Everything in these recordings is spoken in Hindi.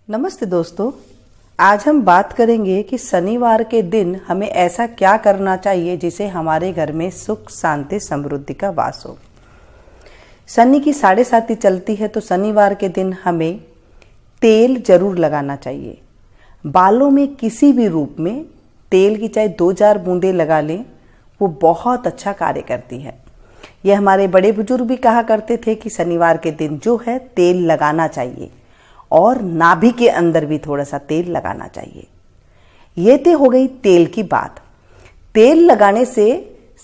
नमस्ते दोस्तों, आज हम बात करेंगे कि शनिवार के दिन हमें ऐसा क्या करना चाहिए जिसे हमारे घर में सुख शांति समृद्धि का वास हो। शनि की 7.5 चलती है तो शनिवार के दिन हमें तेल जरूर लगाना चाहिए। बालों में किसी भी रूप में तेल की चाहे 2-4 बूंदें लगा लें, वो बहुत अच्छा कार्य करती है। यह हमारे बड़े बुजुर्ग भी कहा करते थे कि शनिवार के दिन जो है तेल लगाना चाहिए और नाभि के अंदर भी थोड़ा सा तेल लगाना चाहिए। ये तो हो गई तेल की बात। तेल लगाने से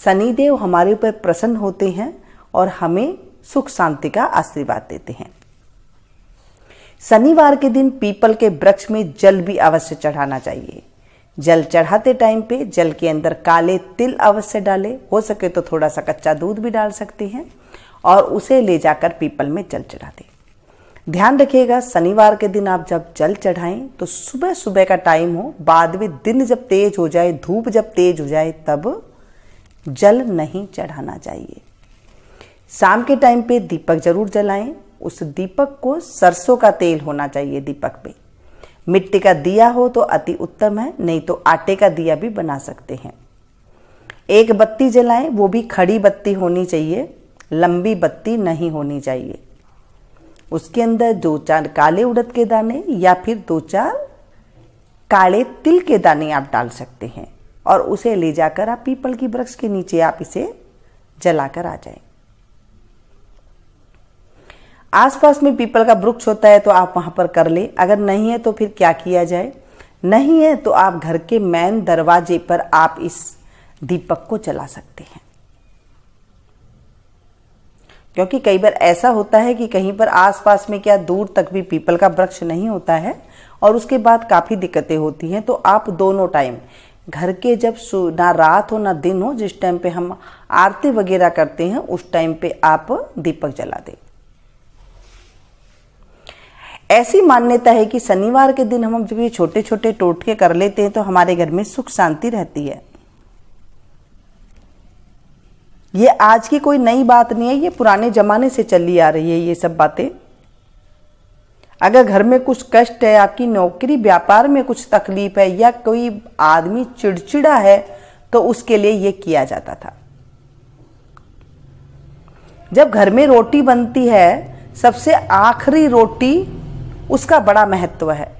शनिदेव हमारे ऊपर प्रसन्न होते हैं और हमें सुख शांति का आशीर्वाद देते हैं। शनिवार के दिन पीपल के वृक्ष में जल भी अवश्य चढ़ाना चाहिए। जल चढ़ाते टाइम पे जल के अंदर काले तिल अवश्य डालें, हो सके तो थोड़ा सा कच्चा दूध भी डाल सकते हैं और उसे ले जाकर पीपल में जल चढ़ा दें। ध्यान रखिएगा, शनिवार के दिन आप जब जल चढ़ाएं तो सुबह सुबह का टाइम हो, बाद में दिन जब तेज हो जाए, धूप जब तेज हो जाए तब जल नहीं चढ़ाना चाहिए। शाम के टाइम पे दीपक जरूर जलाएं। उस दीपक को सरसों का तेल होना चाहिए दीपक पे। मिट्टी का दिया हो तो अति उत्तम है, नहीं तो आटे का दिया भी बना सकते हैं। एक बत्ती जलाएं, वो भी खड़ी बत्ती होनी चाहिए, लंबी बत्ती नहीं होनी चाहिए। उसके अंदर 2-4 काले उड़द के दाने या फिर 2-4 काले तिल के दाने आप डाल सकते हैं और उसे ले जाकर आप पीपल की वृक्ष के नीचे आप इसे जलाकर आ जाएं। आसपास में पीपल का वृक्ष होता है तो आप वहां पर कर ले। अगर नहीं है तो फिर क्या किया जाए, नहीं है तो आप घर के मेन दरवाजे पर आप इस दीपक को जला सकते हैं। क्योंकि कई बार ऐसा होता है कि कहीं पर आसपास में क्या दूर तक भी पीपल का वृक्ष नहीं होता है और उसके बाद काफी दिक्कतें होती हैं। तो आप दोनों टाइम घर के जब ना रात हो ना दिन हो, जिस टाइम पे हम आरती वगैरह करते हैं उस टाइम पे आप दीपक जला दें। ऐसी मान्यता है कि शनिवार के दिन हम जब ये छोटे छोटे टोटके कर लेते हैं तो हमारे घर में सुख शांति रहती है। ये आज की कोई नई बात नहीं है, ये पुराने जमाने से चली आ रही है ये सब बातें। अगर घर में कुछ कष्ट है, आपकी नौकरी व्यापार में कुछ तकलीफ है या कोई आदमी चिड़चिड़ा है तो उसके लिए ये किया जाता था। जब घर में रोटी बनती है, सबसे आखिरी रोटी उसका बड़ा महत्व है।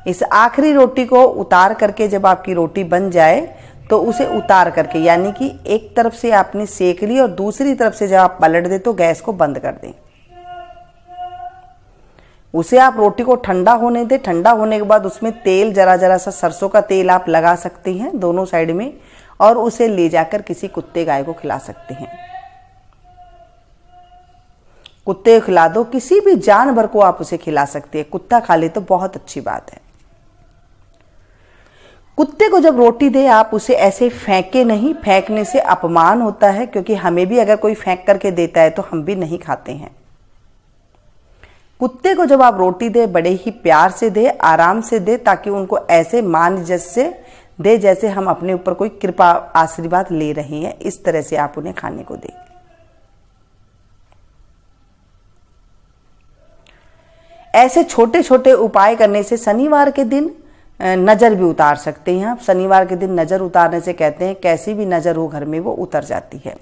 इस आखिरी रोटी को उतार करके जब आपकी रोटी बन जाए तो उसे उतार करके, यानी कि एक तरफ से आपने सेक ली और दूसरी तरफ से जब आप पलट दे तो गैस को बंद कर दें। उसे आप रोटी को ठंडा होने दें। ठंडा होने के बाद उसमें तेल जरा सा सरसों का तेल आप लगा सकते हैं दोनों साइड में और उसे ले जाकर किसी कुत्ते गाय को खिला सकते हैं। कुत्ते को खिला दो, किसी भी जानवर को आप उसे खिला सकते हैं। कुत्ता खा ले तो बहुत अच्छी बात है। कुत्ते को जब रोटी दे आप उसे ऐसे फेंके नहीं, फेंकने से अपमान होता है, क्योंकि हमें भी अगर कोई फेंक करके देता है तो हम भी नहीं खाते हैं। कुत्ते को जब आप रोटी दे बड़े ही प्यार से दे, आराम से दे, ताकि उनको ऐसे मान इज्जत से दे जैसे हम अपने ऊपर कोई कृपा आशीर्वाद ले रहे हैं। इस तरह से आप उन्हें खाने को दें। ऐसे छोटे छोटे उपाय करने से शनिवार के दिन नजर भी उतार सकते हैं आप। शनिवार के दिन नजर उतारने से कहते हैं कैसी भी नजर हो घर में वो उतर जाती है।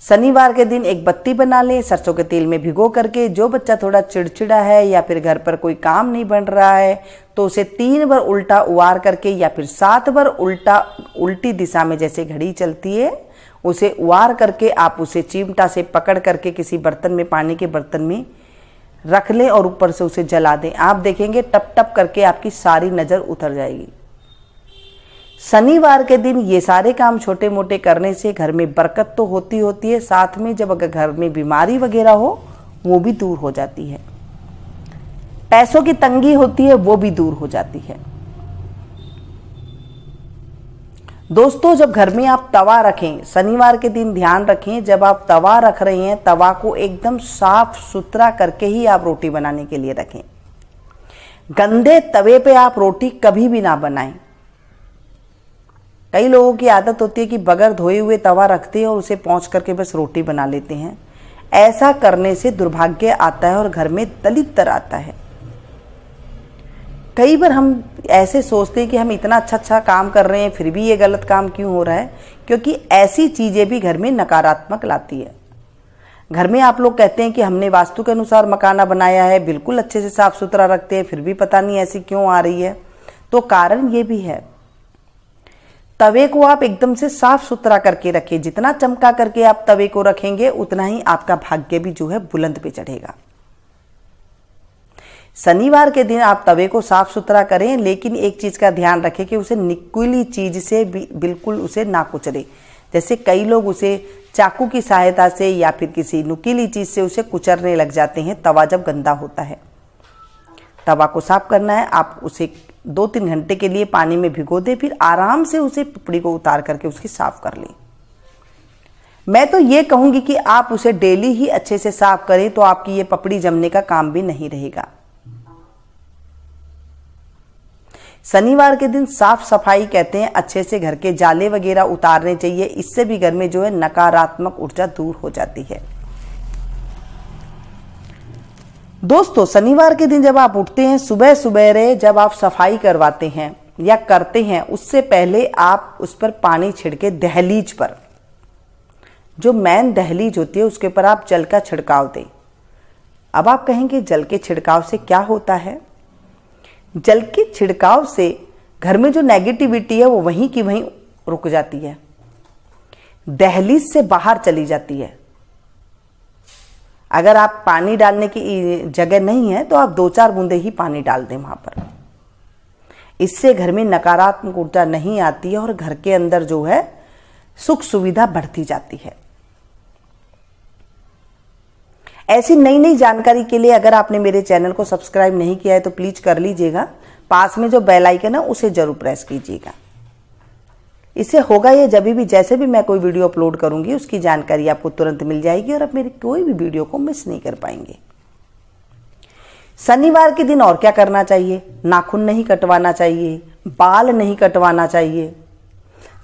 शनिवार के दिन एक बत्ती बना लें, सरसों के तेल में भिगो करके। जो बच्चा थोड़ा चिड़चिड़ा है या फिर घर पर कोई काम नहीं बन रहा है तो उसे 3 बार उल्टा उबार करके या फिर 7 बार उल्टी दिशा में जैसे घड़ी चलती है उसे उबार करके आप उसे चिमटा से पकड़ करके किसी बर्तन में, पानी के बर्तन में रख लें और ऊपर से उसे जला दें। आप देखेंगे टप टप करके आपकी सारी नजर उतर जाएगी। शनिवार के दिन ये सारे काम छोटे मोटे करने से घर में बरकत तो होती है, साथ में जब अगर घर में बीमारी वगैरह हो वो भी दूर हो जाती है। पैसों की तंगी होती है वो भी दूर हो जाती है। दोस्तों, जब घर में आप तवा रखें, शनिवार के दिन ध्यान रखें, जब आप तवा रख रहे हैं तवा को एकदम साफ सुथरा करके ही आप रोटी बनाने के लिए रखें। गंदे तवे पे आप रोटी कभी भी ना बनाएं। कई लोगों की आदत होती है कि बगैर धोए हुए तवा रखते हैं और उसे पोंछ करके बस रोटी बना लेते हैं। ऐसा करने से दुर्भाग्य आता है और घर में दलिद्र आता है। कई बार हम ऐसे सोचते हैं कि हम इतना अच्छा काम कर रहे हैं फिर भी ये गलत काम क्यों हो रहा है, क्योंकि ऐसी चीजें भी घर में नकारात्मक लाती है। घर में आप लोग कहते हैं कि हमने वास्तु के अनुसार मकाना बनाया है, बिल्कुल अच्छे से साफ सुथरा रखते हैं, फिर भी पता नहीं ऐसी क्यों आ रही है। तो कारण ये भी है, तवे को आप एकदम से साफ सुथरा करके रखें। जितना चमका करके आप तवे को रखेंगे उतना ही आपका भाग्य भी जो है बुलंद पे चढ़ेगा। शनिवार के दिन आप तवे को साफ सुथरा करें, लेकिन एक चीज का ध्यान रखें कि उसे नुकीली चीज से बिल्कुल उसे ना कुचले। जैसे कई लोग उसे चाकू की सहायता से या फिर किसी नुकीली चीज से उसे कुचलने लग जाते हैं तवा जब गंदा होता है। तवा को साफ करना है, आप उसे 2-3 घंटे के लिए पानी में भिगो दें, फिर आराम से उसे पपड़ी को उतार करके उसकी साफ कर लें। मैं तो ये कहूंगी कि आप उसे डेली ही अच्छे से साफ करें, तो आपकी ये पपड़ी जमने का काम भी नहीं रहेगा। शनिवार के दिन साफ सफाई कहते हैं, अच्छे से घर के जाले वगैरह उतारने चाहिए। इससे भी घर में जो है नकारात्मक ऊर्जा दूर हो जाती है। दोस्तों, शनिवार के दिन जब आप उठते हैं सुबह सुबह, जब आप सफाई करवाते हैं या करते हैं, उससे पहले आप उस पर पानी छिड़के दहलीज पर, जो मेन दहलीज होती है उसके ऊपर आप जल का छिड़काव दें। अब आप कहेंगे जल के छिड़काव से क्या होता है? जल के छिड़काव से घर में जो नेगेटिविटी है वो वहीं की वहीं रुक जाती है, दहलीज से बाहर चली जाती है। अगर आप पानी डालने की जगह नहीं है तो आप 2-4 बूंदे ही पानी डाल दें वहां पर। इससे घर में नकारात्मक ऊर्जा नहीं आती है और घर के अंदर जो है सुख सुविधा बढ़ती जाती है। ऐसी नई नई जानकारी के लिए अगर आपने मेरे चैनल को सब्सक्राइब नहीं किया है तो प्लीज कर लीजिएगा। पास में जो बेल आइकन है उसे जरूर प्रेस कीजिएगा। इससे होगा ये, जब भी जैसे भी मैं कोई वीडियो अपलोड करूंगी उसकी जानकारी आपको तुरंत मिल जाएगी और आप मेरी कोई भी वीडियो को मिस नहीं कर पाएंगे। शनिवार के दिन और क्या करना चाहिए? नाखून नहीं कटवाना चाहिए, बाल नहीं कटवाना चाहिए।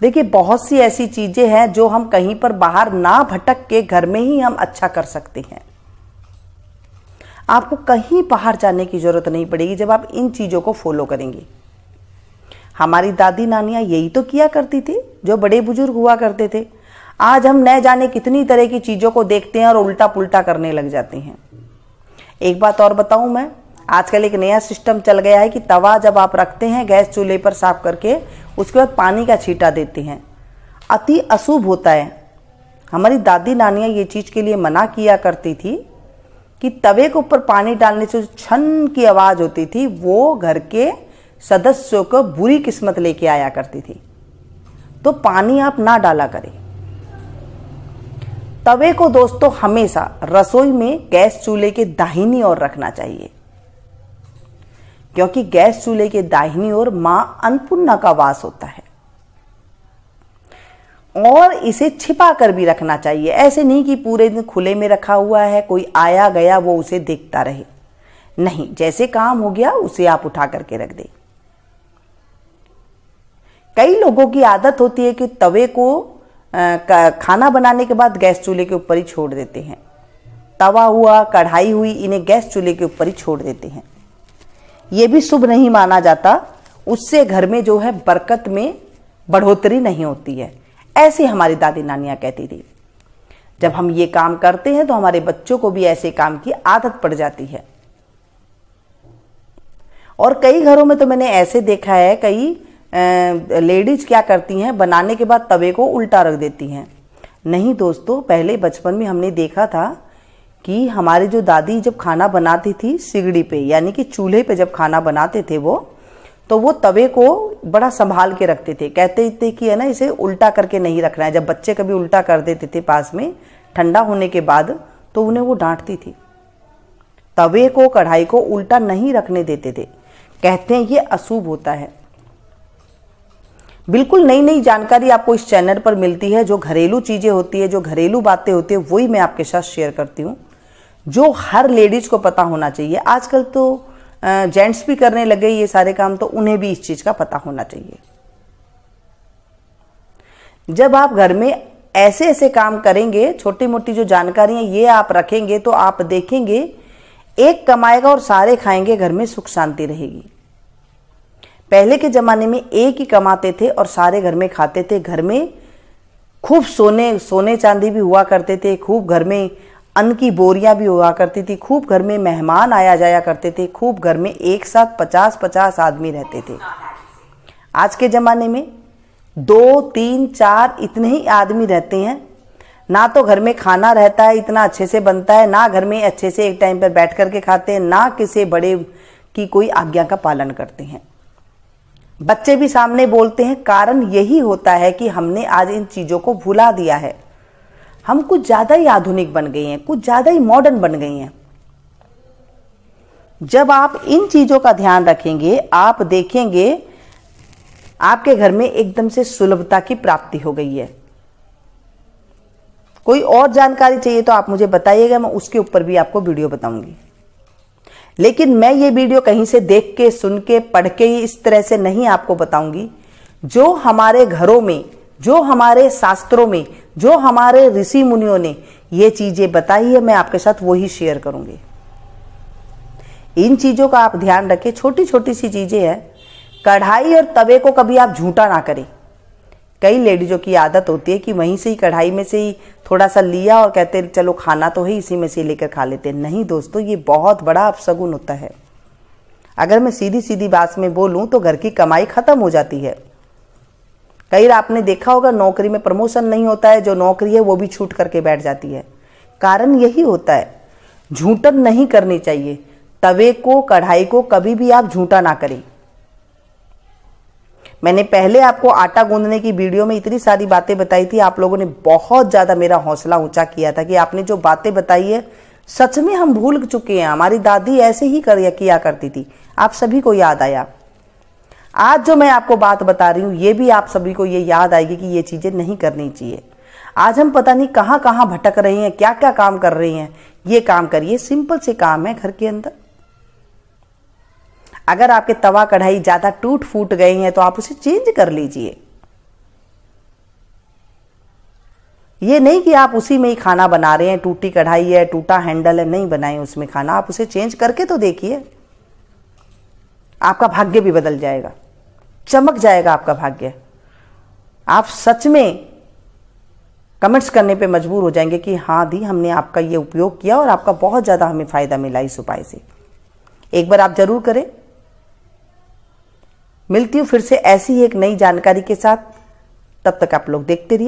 देखिए, बहुत सी ऐसी चीजें हैं जो हम कहीं पर बाहर ना भटक के घर में ही हम अच्छा कर सकते हैं। आपको कहीं बाहर जाने की जरूरत नहीं पड़ेगी जब आप इन चीजों को फॉलो करेंगे। हमारी दादी नानियां यही तो किया करती थी, जो बड़े बुजुर्ग हुआ करते थे। आज हम न जाने कितनी तरह की चीजों को देखते हैं और उल्टा पुल्टा करने लग जाते हैं। एक बात और बताऊं मैं, आजकल एक नया सिस्टम चल गया है कि तवा जब आप रखते हैं गैस चूल्हे पर साफ करके, उसके बाद पानी का छींटा देते हैं, अति अशुभ होता है। हमारी दादी नानियां ये चीज के लिए मना किया करती थी कि तवे के ऊपर पानी डालने से जो छन की आवाज होती थी वो घर के सदस्यों को बुरी किस्मत लेके आया करती थी। तो पानी आप ना डाला करें। तवे को दोस्तों हमेशा रसोई में गैस चूल्हे के दाहिनी ओर रखना चाहिए, क्योंकि गैस चूल्हे के दाहिनी ओर मां अन्नपूर्णा का वास होता है। और इसे छिपा कर भी रखना चाहिए। ऐसे नहीं कि पूरे दिन खुले में रखा हुआ है, कोई आया गया वो उसे देखता रहे। नहीं, जैसे काम हो गया उसे आप उठा करके रख दें। कई लोगों की आदत होती है कि तवे को खाना बनाने के बाद गैस चूल्हे के ऊपर ही छोड़ देते हैं। तवा हुआ, कढ़ाई हुई, इन्हें गैस चूल्हे के ऊपर ही छोड़ देते हैं। यह भी शुभ नहीं माना जाता। उससे घर में जो है बरकत में बढ़ोतरी नहीं होती है, ऐसे हमारी दादी नानियां कहती थी। जब हम ये काम करते हैं तो हमारे बच्चों को भी ऐसे काम की आदत पड़ जाती है। और कई घरों में तो मैंने ऐसे देखा है, कई लेडीज क्या करती हैं, बनाने के बाद तवे को उल्टा रख देती हैं। नहीं दोस्तों, पहले बचपन में हमने देखा था कि हमारी जो दादी जब खाना बनाती थी सिगड़ी पे, यानी कि चूल्हे पे जब खाना बनाते थे वो तवे को बड़ा संभाल के रखते थे। कहते थे कि है ना, इसे उल्टा करके नहीं रखना है। जब बच्चे कभी उल्टा कर देते थे पास में ठंडा होने के बाद, तो उन्हें वो डांटती थी। तवे को, कढ़ाई को उल्टा नहीं रखने देते थे। कहते हैं ये अशुभ होता है। बिल्कुल नई नई जानकारी आपको इस चैनल पर मिलती है। जो घरेलू चीजें होती है, जो घरेलू बातें होती है, वही मैं आपके साथ शेयर करती हूँ, जो हर लेडीज को पता होना चाहिए। आजकल तो जेंट्स भी करने लगे ये सारे काम, तो उन्हें भी इस चीज का पता होना चाहिए। जब आप घर में ऐसे ऐसे काम करेंगे, छोटी मोटी जो जानकारियां ये आप रखेंगे तो आप देखेंगे एक कमाएगा और सारे खाएंगे, घर में सुख शांति रहेगी। पहले के जमाने में एक ही कमाते थे और सारे घर में खाते थे। घर में खूब सोने चांदी भी हुआ करते थे, खूब घर में अन्न की बोरियां भी हुआ करती थी, खूब घर में मेहमान आया जाया करते थे, खूब घर में एक साथ 50-50 आदमी रहते थे। आज के जमाने में 2, 3, 4 इतने ही आदमी रहते हैं। ना तो घर में खाना रहता है इतना अच्छे से बनता है, ना घर में अच्छे से एक टाइम पर बैठ करके खाते हैं, ना किसी बड़े की कोई आज्ञा का पालन करते हैं। बच्चे भी सामने बोलते हैं। कारण यही होता है कि हमने आज इन चीजों को भुला दिया है। हम कुछ ज्यादा ही आधुनिक बन गए हैं, कुछ ज्यादा ही मॉडर्न बन गए हैं। जब आप इन चीजों का ध्यान रखेंगे, आप देखेंगे आपके घर में एकदम से सुलभता की प्राप्ति हो गई है। कोई और जानकारी चाहिए तो आप मुझे बताइएगा, मैं उसके ऊपर भी आपको वीडियो बताऊंगी। लेकिन मैं ये वीडियो कहीं से देख के, सुन के, पढ़ के ही इस तरह से नहीं आपको बताऊंगी। जो हमारे घरों में, जो हमारे शास्त्रों में, जो हमारे ऋषि मुनियों ने ये चीजें बताई है, मैं आपके साथ वही शेयर करूंगी। इन चीजों का आप ध्यान रखें। छोटी छोटी सी चीजें हैं। कढ़ाई और तवे को कभी आप झूठा ना करें। कई लेडीजों की आदत होती है कि वहीं से ही कढ़ाई में से ही थोड़ा सा लिया और कहते हैं चलो खाना तो है, इसी में से लेकर खा लेते हैं। नहीं दोस्तों, ये बहुत बड़ा अपशगुन होता है। अगर मैं सीधी सीधी बात में बोलूं तो घर की कमाई खत्म हो जाती है। कई बार आपने देखा होगा नौकरी में प्रमोशन नहीं होता है, जो नौकरी है वो भी छूट करके बैठ जाती है। कारण यही होता है। झूठन नहीं करनी चाहिए। तवे को, कढ़ाई को कभी भी आप झूठा ना करें। मैंने पहले आपको आटा गूंदने की वीडियो में इतनी सारी बातें बताई थी, आप लोगों ने बहुत ज्यादा मेरा हौसला ऊंचा किया था कि आपने जो बातें बताई है सच में हम भूल चुके हैं। हमारी दादी ऐसे ही किया करती थी, आप सभी को याद आया। आज जो मैं आपको बात बता रही हूं ये भी आप सभी को ये याद आएगी कि ये चीजें नहीं करनी चाहिए। आज हम पता नहीं कहां कहां भटक रहे हैं, क्या क्या काम कर रहे हैं। ये काम करिए, सिंपल से काम है घर के अंदर। अगर आपके तवा कढ़ाई ज्यादा टूट फूट गए हैं तो आप उसे चेंज कर लीजिए। ये नहीं कि आप उसी में ही खाना बना रहे हैं, टूटी कढ़ाई है, टूटा हैंडल है, नहीं बनाए उसमें खाना। आप उसे चेंज करके तो देखिए, आपका भाग्य भी बदल जाएगा, चमक जाएगा आपका भाग्य। आप सच में कमेंट्स करने पे मजबूर हो जाएंगे कि हाँ दी, हमने आपका ये उपयोग किया और आपका बहुत ज्यादा हमें फायदा मिला इस उपाय से। एक बार आप जरूर करें। मिलती हूं फिर से ऐसी ही एक नई जानकारी के साथ। तब तक आप लोग देखते रहिए।